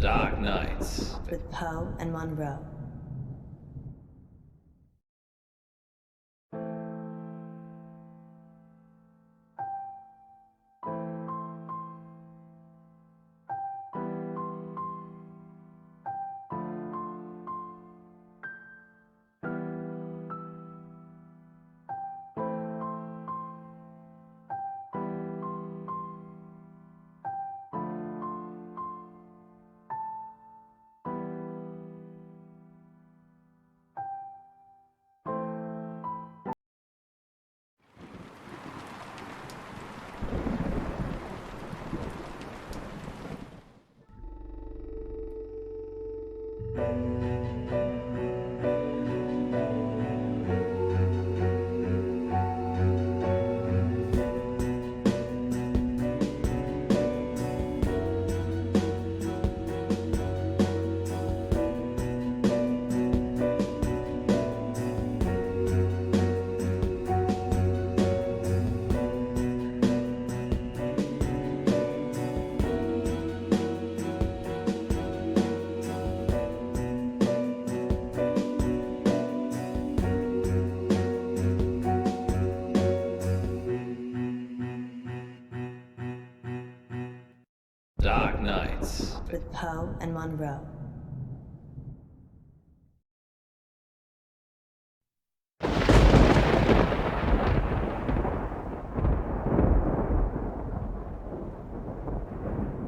Dark Nights with Poe and Munro. Dark Nights with Poe and Munro.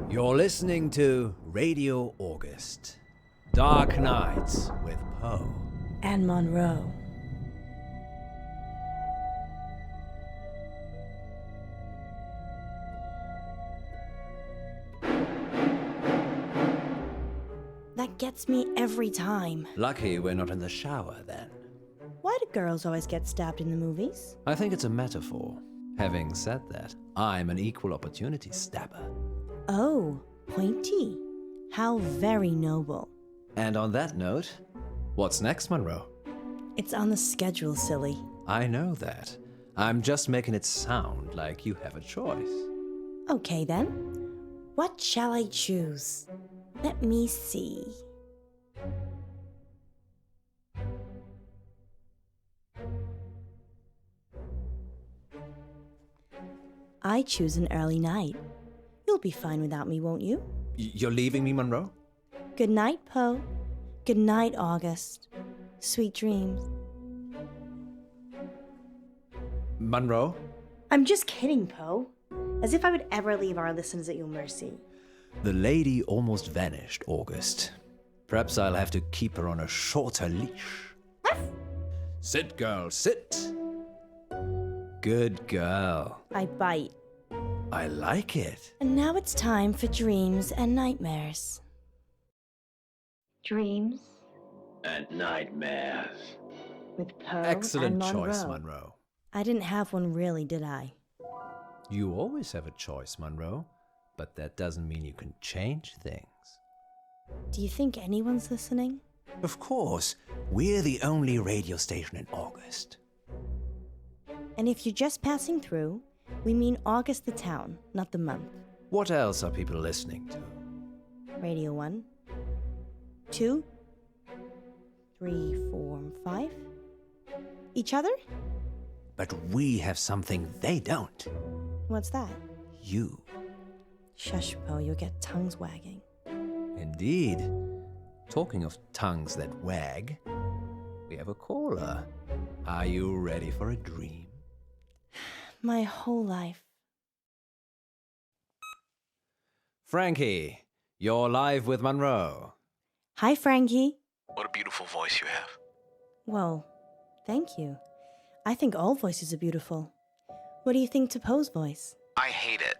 You're listening to Radio August. Dark Nights with Poe And Munro. That gets me every time. Lucky we're not in the shower then. Why do girls always get stabbed in the movies? I think it's a metaphor. Having said that, I'm an equal opportunity stabber. Oh, pointy. How very noble. And on that note, what's next, Munro? It's on the schedule, silly. I know that. I'm just making it sound like you have a choice. Okay then. What shall I choose? Let me see. I choose an early night. You'll be fine without me, won't you? You're leaving me, Munro? Good night, Poe. Good night, August. Sweet dreams. Munro? I'm just kidding, Poe. As if I would ever leave our listeners at your mercy. The lady almost vanished, August. Perhaps I'll have to keep her on a shorter leash. Sit, girl, sit. Good girl. I bite. I like it. And now it's time for dreams and nightmares. Dreams and Nightmares. with Poe Excellent and choice, Munro. Munro. I didn't have one really, did I? You always have a choice, Munro, but that doesn't mean you can change things. Do you think anyone's listening? Of course, we're the only radio station in August. And if you're just passing through, we mean August the town, not the month. What else are people listening to? Radio 1, 2, 3, 4, and 5. Each other? But we have something they don't. What's that? You. Shush, Poe, you'll get tongues wagging. Indeed. Talking of tongues that wag, we have a caller. Are you ready for a dream? My whole life. Frankie, you're live with Munro. Hi, Frankie. What a beautiful voice you have. Well, thank you. I think all voices are beautiful. What do you think to Poe's voice? I hate it.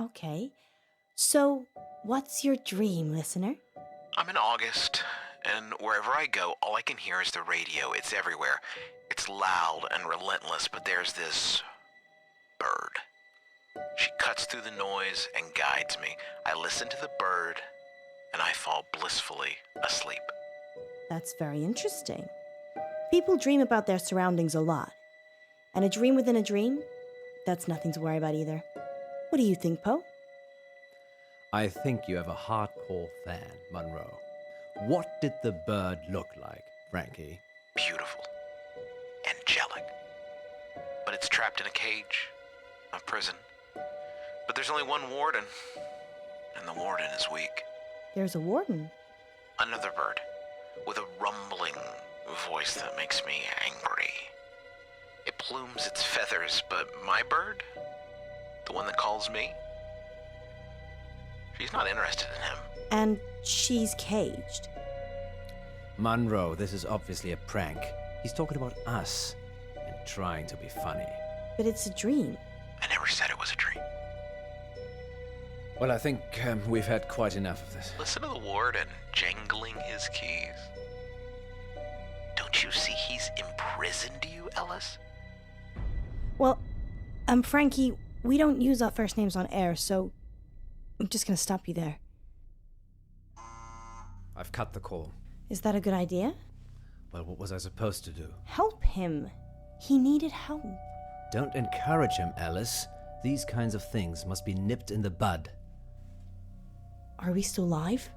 Okay. So, what's your dream, listener? I'm in August, and wherever I go, all I can hear is the radio. It's everywhere. It's loud and relentless, but there's this bird. She cuts through the noise and guides me. I listen to the bird, and I fall blissfully asleep. That's very interesting. People dream about their surroundings a lot. And a dream within a dream? That's nothing to worry about either. What do you think, Poe? I think you have a hardcore fan, Munro. What did the bird look like, Frankie? Beautiful. Angelic. But it's trapped in a cage. A prison. But there's only one warden. And the warden is weak. There's a warden. Another bird. With a rumbling voice that makes me angry. It plumes its feathers, but my bird? The one that calls me? She's not interested in him. And she's caged. Munro, this is obviously a prank. He's talking about us and trying to be funny. But it's a dream. I never said it was a dream. Well, I think we've had quite enough of this. Listen to the warden jangling his keys. Don't you see he's imprisoned you, Ellis? Well, Frankie, we don't use our first names on air, so I'm just gonna stop you there. I've cut the call. Is that a good idea? Well, what was I supposed to do? Help him. He needed help. Don't encourage him, Alice. These kinds of things must be nipped in the bud. Are we still live?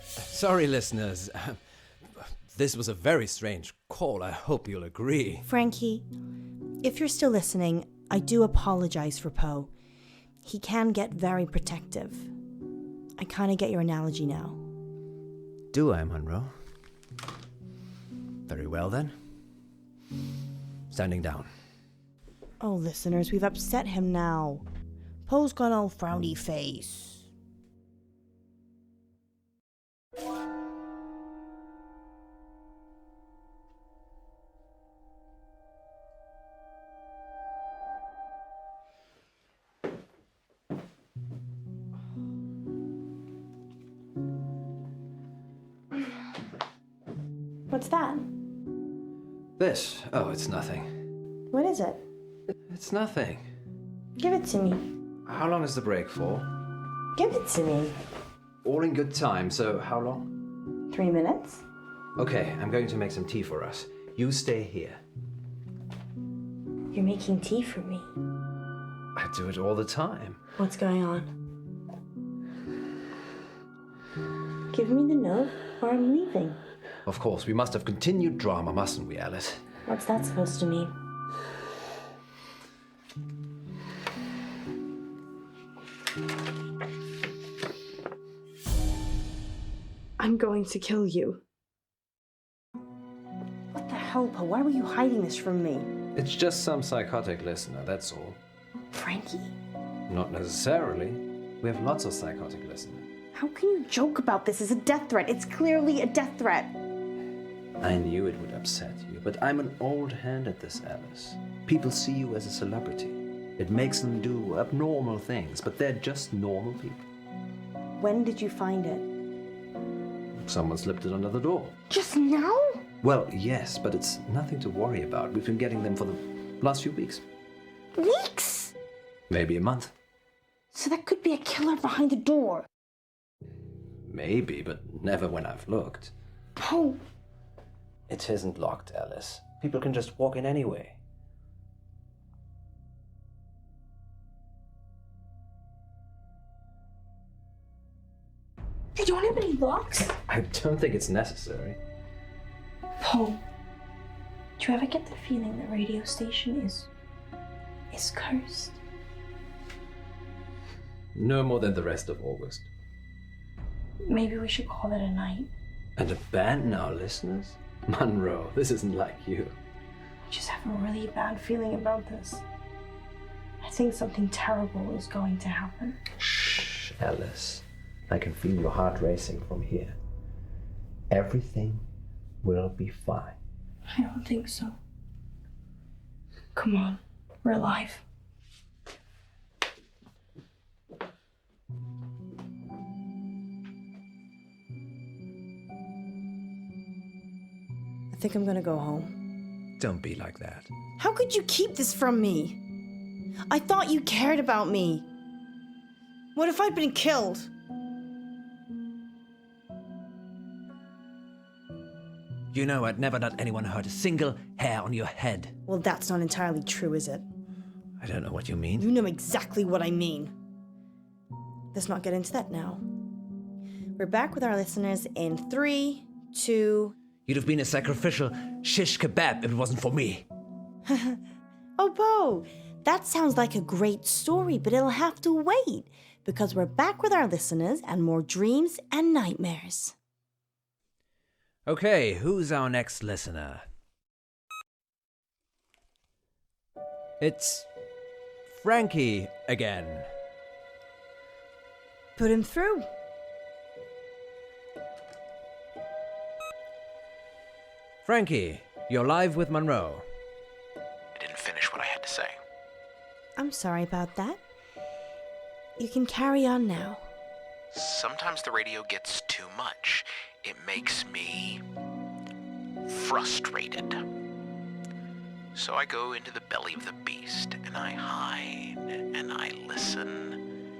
Sorry, listeners. This was a very strange call. I hope you'll agree. Frankie, if you're still listening, I do apologize for Poe. He can get very protective. I kind of get your analogy now. Do I, Munro? Very well, then. Standing down. Oh, listeners, we've upset him now. Poe's got all frowny face. What's that? This? Oh, it's nothing. What is it? It's nothing. Give it to me. How long is the break for? Give it to me. All in good time, so how long? 3 minutes? Okay, I'm going to make some tea for us. You stay here. You're making tea for me. I do it all the time. What's going on? Give me the note or I'm leaving. Of course, we must have continued drama, mustn't we, Alice? What's that supposed to mean? I'm going to kill you. What the hell, Poe? Why were you hiding this from me? It's just some psychotic listener, that's all. Frankie, Not necessarily. We have lots of psychotic listeners. how can you joke about this as a death threat? It's clearly a death threat. I knew it would upset you, but I'm an old hand at this, Alice. People see you as a celebrity. It makes them do abnormal things, but they're just normal people. When did you find it? Someone slipped it under the door. Just now? Well, yes, but it's nothing to worry about. We've been getting them for the last few weeks. Weeks? Maybe a month. So that could be a killer behind the door. Maybe, but never when I've looked. Poe, It isn't locked, Alice. People can just walk in anyway. you don't have any locks? I don't think it's necessary. Poe, do you ever get the feeling the radio station is cursed? No more than the rest of August. Maybe we should call it a night. And abandon our listeners? Munro, this isn't like you. I just have a really bad feeling about this. I think something terrible is going to happen. Shh, Alice. I can feel your heart racing from here. Everything will be fine. I don't think so. Come on, we're alive. I think I'm gonna go home. Don't be like that. How could you keep this from me? I thought you cared about me. What if I'd been killed? You know I'd never let anyone hurt a single hair on your head. Well, that's not entirely true, is it? I don't know what you mean. You know exactly what I mean. Let's not get into that now. We're back with our listeners in 3, 2... You'd have been a sacrificial shish kebab if it wasn't for me. Oh, Poe, that sounds like a great story, but it'll have to wait, because we're back with our listeners and more dreams and nightmares. Okay, who's our next listener? It's Frankie again. Put him through. Frankie, you're live with Munro. I didn't finish what I had to say. I'm sorry about that. You can carry on now. Sometimes the radio gets too much. It makes me frustrated. So I go into the belly of the beast, and I hide, and I listen,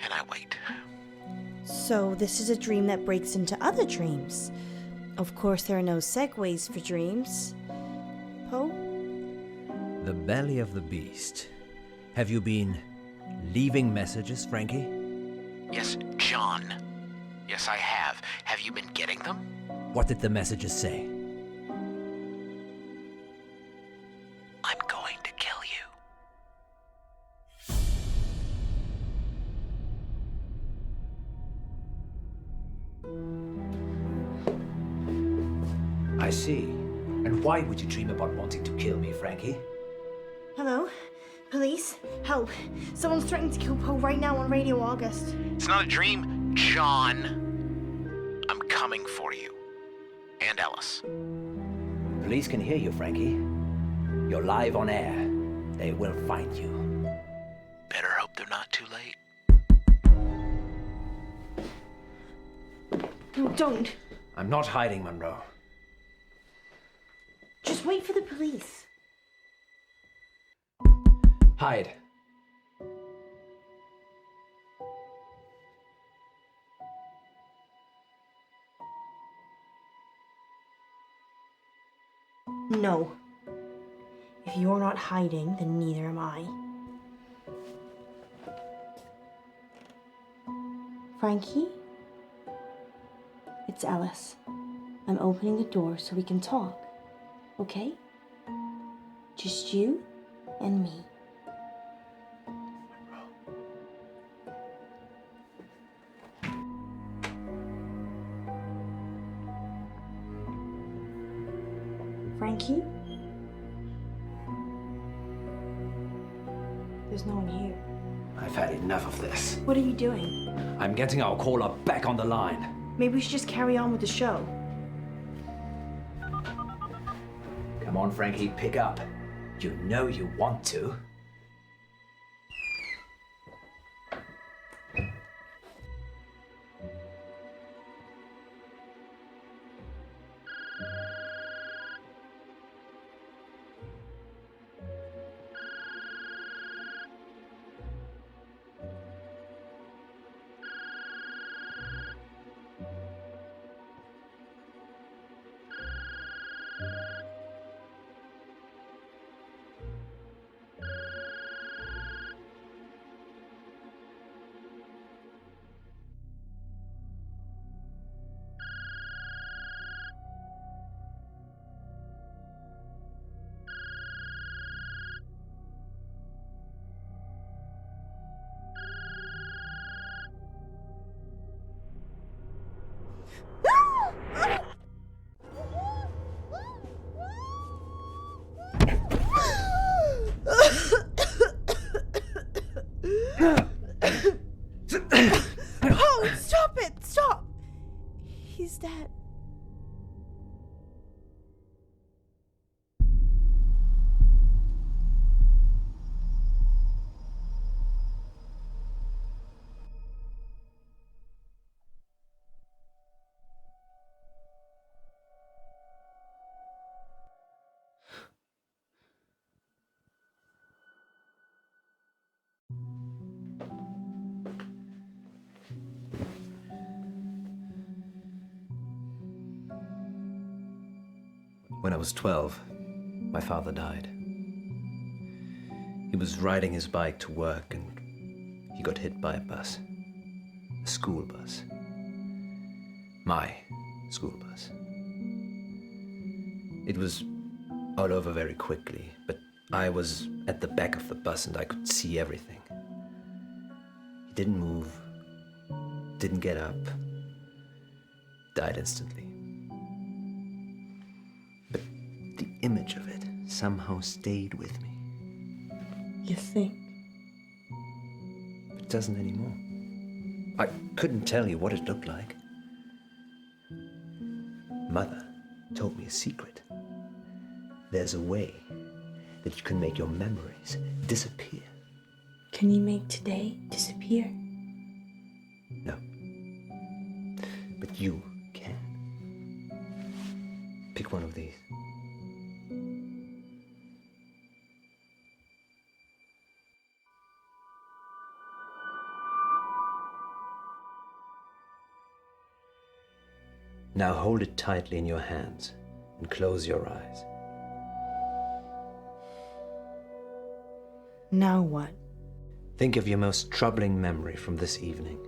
and I wait. So this is a dream that breaks into other dreams. Of course, there are no segues for dreams. Poe? The belly of the beast. Have you been leaving messages, Frankie? Yes, John. Yes, I have. Have you been getting them? What did the messages say? I'm going to kill you. I see. And why would you dream about wanting to kill me, Frankie? Hello? Police? Help. Someone's threatening to kill Poe right now on Radio August. It's not a dream, John. I'm coming for you. And Alice. Police can hear you, Frankie. You're live on air. They will find you. Better hope they're not too late. No, don't. I'm not hiding, Munro. Just wait for the police. Hide. No. If you're not hiding, then neither am I. Frankie? It's Alice. I'm opening the door so we can talk. Okay? Just you and me. Frankie? There's no one here. I've had enough of this. What are you doing? I'm getting our caller back on the line. Maybe we should just carry on with the show. Come on, Frankie, pick up. You know you want to. Oh, stop it! Stop! He's dead. When I was 12, my father died. was riding his bike to work and he got hit by a bus. A school bus. My school bus. It was all over very quickly, but I was at the back of the bus and I could see everything. He didn't move, didn't get up, died instantly. But the image of it somehow stayed with me. You think? It doesn't anymore. I couldn't tell you what it looked like. Mother told me a secret. There's a way that you can make your memories disappear. Can you make today disappear? No. But you can. Pick one of these. Now hold it tightly in your hands and close your eyes. Now what? Think of your most troubling memory from this evening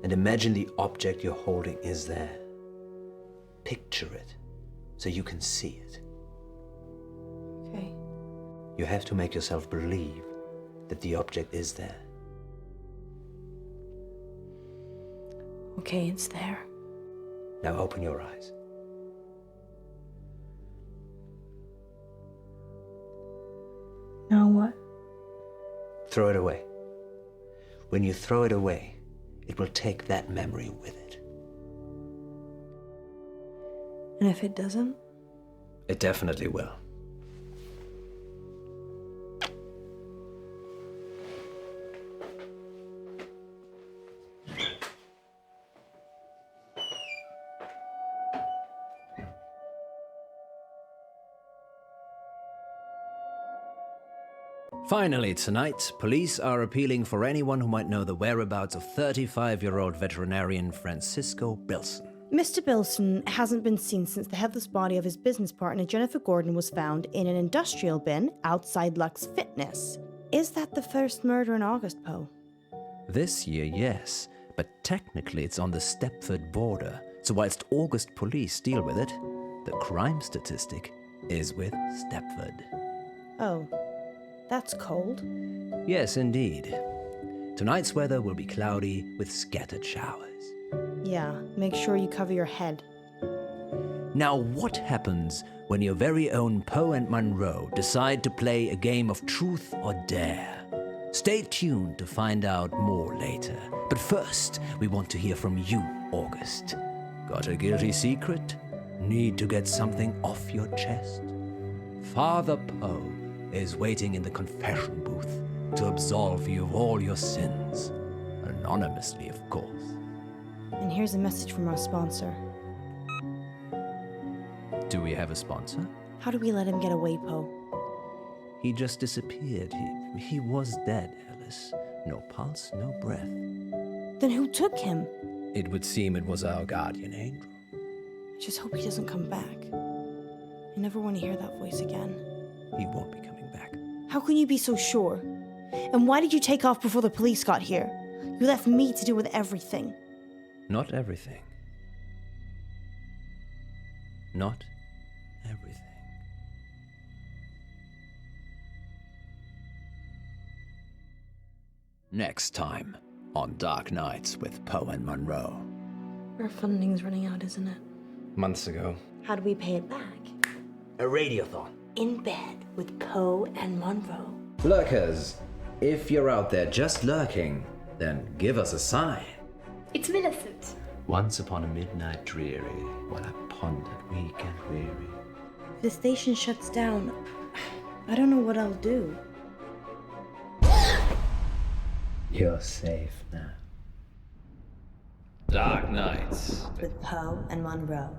and imagine the object you're holding is there. Picture it so you can see it. Okay. You have to make yourself believe that the object is there. Okay, it's there. Now open your eyes. Now what? Throw it away. When you throw it away, it will take that memory with it. And if it doesn't? It definitely will. Finally, tonight, police are appealing for anyone who might know the whereabouts of 35-year-old veterinarian Francisco Bilson. Mr. Bilson hasn't been seen since the headless body of his business partner Jennifer Gordon was found in an industrial bin outside Lux Fitness. Is that the first murder in August, Poe? This year, yes, but technically it's on the Stepford border, so whilst August police deal with it, the crime statistic is with Stepford. Oh, that's cold. Yes, indeed. Tonight's weather will be cloudy with scattered showers. Yeah, make sure you cover your head. Now, what happens when your very own Poe and Munro decide to play a game of truth or dare? Stay tuned to find out more later. But first, we want to hear from you, August. Got a guilty secret? Need to get something off your chest? Father Poe is waiting in the confession booth to absolve you of all your sins. Anonymously, of course. And here's a message from our sponsor. Do we have a sponsor? How do we let him get away, Poe? He just disappeared. He was dead, Alice. No pulse, no breath. Then who took him? It would seem it was our guardian angel. I just hope he doesn't come back. I never want to hear that voice again. He won't be coming back. How can you be so sure? And why did you take off before the police got here? You left me to deal with everything. Not everything. Not everything. Next time on Dark Nights with Poe and Munro. Our funding's running out, isn't it? Months ago. How do we pay it back? A radiothon. In bed with Poe and Munro. Lurkers, if you're out there just lurking, then give us a sign. It's Millicent. Once upon a midnight dreary, while I pondered weak and weary. If the station shuts down, I don't know what I'll do. You're safe now. Dark Nights. With Poe and Munro.